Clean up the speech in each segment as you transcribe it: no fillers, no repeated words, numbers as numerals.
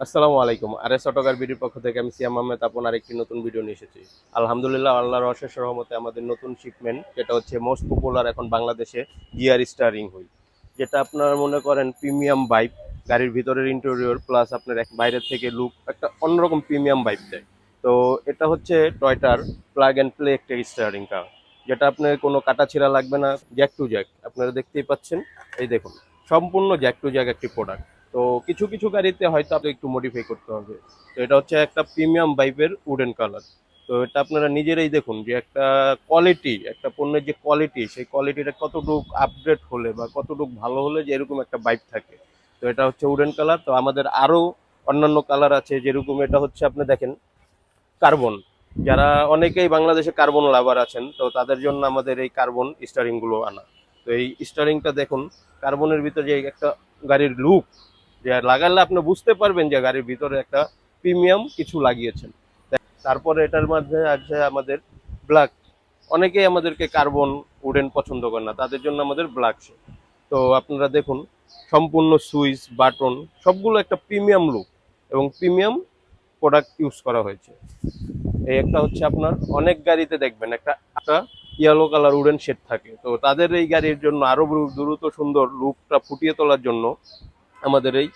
আসসালামু আলাইকুম। আরএস অটোকার বিডির পক্ষ থেকে আমি সিয়াম আহমেদ আপনার একটি নতুন ভিডিও নিয়ে এসেছি। আলহামদুলিল্লাহ আল্লাহর অশেষ রহমতে আমাদের নতুন শিপমেন্ট যেটা হচ্ছে মোস্ট পপুলার এখন বাংলাদেশে গিয়ার স্টিয়ারিং হুইল। যেটা আপনার মনে করেন প্রিমিয়াম ভাইব, গাড়ির ভিতরের ইন্টেরিয়র প্লাস আপনার এক বাইরের থেকে লুক একটা অন্যরকম প্রিমিয়াম ভাইব দেয়। তো এটা হচ্ছে টয়টার প্লাগ অ্যান্ড প্লে একটা স্টিয়ারিং কার, যেটা আপনার কোনো কাটাছেঁড়া লাগবে না, জ্যাক টু জ্যাক আপনারা দেখতেই পাচ্ছেন। এই দেখুন, সম্পূর্ণ জ্যাক টু জ্যাক একটি প্রোডাক্ট। তো কিছু কিছু গাড়িতে হয়তো আপনাকে একটু মডিফাই করতে হবে। তো এটা হচ্ছে একটা প্রিমিয়াম ভাইবের উডেন কালার। তো এটা আপনারা নিজেরাই দেখুন যে একটা কোয়ালিটি, একটা পণ্যের যে কোয়ালিটি, সেই কোয়ালিটিটা কতটুকু আপগ্রেড হলে বা কতটুকু ভালো হলে যে এরকম একটা ভাইব থাকে। তো এটা হচ্ছে উডেন কালার। তো আমাদের আরও অন্যান্য কালার আছে, যেরকম এটা হচ্ছে আপনি দেখেন কার্বন। যারা অনেকেই বাংলাদেশে কার্বন লাভার আছেন, তো তাদের জন্য আমাদের এই কার্বন স্টারিংগুলো আনা। তো এই স্টারিংটা দেখুন, কার্বনের ভিতরে যে একটা গাড়ির লুক, যে লাগালে আপনি বুঝতে পারবেন যে গাড়ির ভিতরে একটা প্রিমিয়াম কিছু লাগিয়েছেন। তারপরে এটার মধ্যে আছে আমাদের ব্ল্যাক। অনেকেই আমাদেরকে কার্বন উডেন পছন্দ করে না, তাদের জন্য আমাদের ব্ল্যাক। তো আপনারা দেখুন, সম্পূর্ণ সুইচ বাটন সবগুলো একটা প্রিমিয়াম লুক এবং প্রিমিয়াম প্রোডাক্ট ইউজ করা হয়েছে। এই একটা হচ্ছে আপনার অনেক গাড়িতে দেখবেন একটা একটা ইয়েলো কালার উডেন শেড থাকে। তো তাদের এই গাড়ির জন্য আরো দ্রুত সুন্দর লুকটা ফুটিয়ে তোলার জন্য আমাদের এই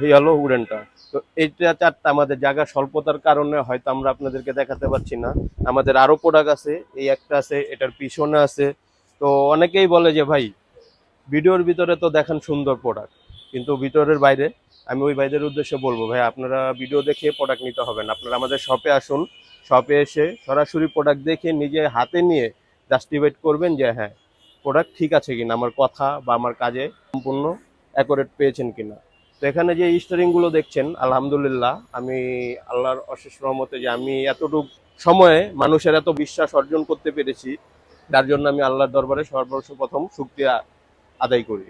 ইয়েলো উডেনটা। তো এইটা চারটা আমাদের জায়গা স্বল্পতার কারণে হয়তো আমরা আপনাদেরকে দেখাতে পারছি না। আমাদের আরো প্রোডাক্ট আছে, এই একটা আছে, এটার পিছনে আছে। তো অনেকেই বলে যে ভাই ভিডিওর ভিতরে তো দেখান সুন্দর প্রোডাক্ট, কিন্তু ভিতরের বাইরে। আমি ওই ভাইদের উদ্দেশ্যে বলবো, ভাই আপনারা ভিডিও দেখে প্রোডাক্ট নিতে হবে না, আপনারা আমাদের শপে আসুন। শপে এসে সরাসরি প্রোডাক্ট দেখে নিজে হাতে নিয়ে জাস্টিফাইড করবেন যে হ্যাঁ, প্রোডাক্ট ঠিক আছে কিনা, আমার কথা বা আমার কাজে সম্পূর্ণ অ্যাকোরেট পেয়েছেন কিনা। তো এখানে যে স্টারিংগুলো দেখছেন, আলহামদুলিল্লাহ আমি আল্লাহর অশেষ রহমতে যে আমি এতটুকু সময়ে মানুষের এত বিশ্বাস অর্জন করতে পেরেছি, তার জন্য আমি আল্লাহর দরবারে সর্বপ্রথম শুকরিয়া আদায় করি।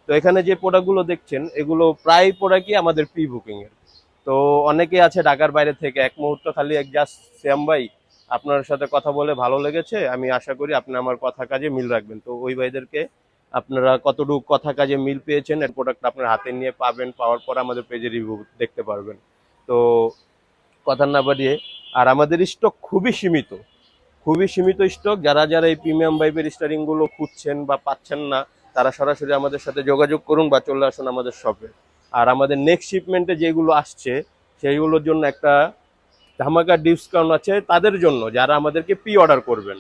তো এখানে যে প্রোডাক্টগুলো দেখছেন, এগুলো প্রায় প্রোডাক্টই আমাদের প্রি বুকিং এর। তো অনেকেই আছে ঢাকার বাইরে থেকে, এক মুহূর্ত খালি এক জাস্ট শ্যাম ভাই আপনার সাথে কথা বলে ভালো লেগেছে, আমি আশা করি আপনি আমার কথা কাজে মিল রাখবেন। তো ওই ভাইদেরকে আপনারা কতটুকু কথা কাজে মিল পেয়েছেন, এর প্রোডাক্ট আপনার হাতে নিয়ে পাবেন, পাওয়ার পর আমাদের পেজে রিভিউ দেখতে পারবেন। তো কথা না বাড়িয়ে, আর আমাদের স্টক খুবই সীমিত, খুবই সীমিত স্টক। যারা যারা এই প্রিমিয়াম ভাইবের স্টারিংগুলো খুঁজছেন বা পাচ্ছেন না, তারা সরাসরি আমাদের সাথে যোগাযোগ করুন বা চলে আসুন আমাদের শপে। আর আমাদের নেক্সট শিপমেন্টে যেগুলো আসছে, সেইগুলোর জন্য একটা ধামাকা ডিসকাউন্ট আছে তাদের জন্য যারা আমাদেরকে প্রি অর্ডার করবেন।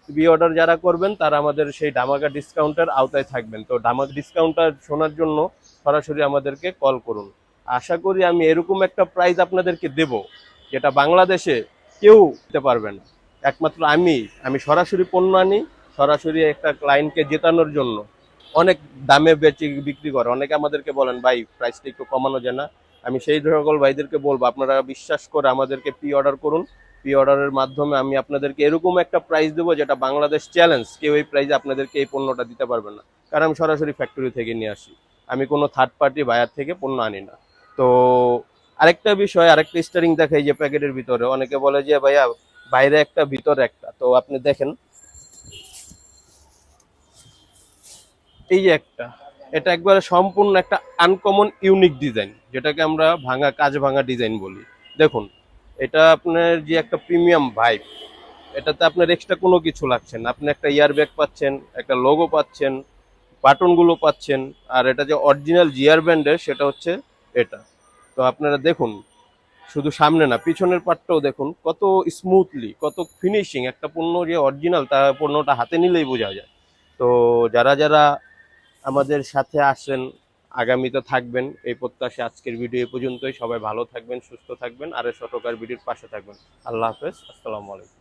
প্রি অর্ডার যারা করবেন তারা আমাদের সেই ধামাকা ডিসকাউন্টের আওতায় থাকবেন। তো ধামাকা ডিসকাউন্টটা শোনার জন্য সরাসরি আমাদেরকে কল করুন। আশা করি আমি এরকম একটা প্রাইস আপনাদেরকে দেব, যেটা বাংলাদেশে কেউ দিতে পারবে না। একমাত্র আমি সরাসরি পণ্য আনি, সরাসরি একটা ক্লায়েন্টকে জেতানোর জন্য। অনেক দামে বেচে বিক্রি করে, অনেকে আমাদেরকে বলেন ভাই প্রাইসটা একটু কমানো যায় না। আমি সেই সকল ভাইদেরকে বলবো আপনারা বিশ্বাস করে আমাদেরকে প্রি অর্ডার করুন। প্রি অর্ডারের মাধ্যমে আমি আপনাদেরকে এরকম একটা প্রাইস দেবো যেটা বাংলাদেশ চ্যালেঞ্জ, কেউ এই প্রাইসে আপনাদেরকে এই পণ্যটা দিতে পারবে না। কারণ আমি সরাসরি ফ্যাক্টরি থেকে নিয়ে আসি, আমি কোনো থার্ড পার্টি বায়ার থেকে পণ্য আনি না। তো আরেকটা বিষয়, আরেকটা স্টারিং দেখাই যে প্যাকেটের ভিতরে অনেকে বলে যে ভাইয়া বাইরে একটা ভিতরে একটা। তো আপনি দেখেন, এই যে একটা, এটা একবারে সম্পূর্ণ একটা আনকমন ইউনিক ডিজাইন, যেটাকে আমরা ভাঙা কাজ ভাঙা ডিজাইন বলি। দেখুন, এটা আপনার যে একটা প্রিমিয়াম ভাইব, এটাতে আপনার এক্সট্রা কোনো কিছু লাগছে না। আপনি একটা ইয়ার ব্যাগ পাচ্ছেন, একটা লোগো পাচ্ছেন, বাটনগুলো পাচ্ছেন। আর এটা যে অরিজিনাল জিআর ব্র্যান্ডের, সেটা হচ্ছে এটা। তো আপনারা দেখুন, শুধু সামনে না পিছনের পার্টটাও দেখুন কত স্মুথলি, কত ফিনিশিং। একটা পণ্য যে অরিজিনাল, তা পণ্যটা হাতে নিলেই বোঝা যায়। তো যারা যারা আমাদের সাথে আসেন, আগামীতে থাকবেন এই প্রত্যাশা আজকের ভিডিও এ পর্যন্তই। সবাই ভালো থাকবেন, সুস্থ থাকবেন, আর ছোটকার ভিডিওর পাশে থাকবেন। আল্লাহ হাফেজ, আসসালামু আলাইকুম।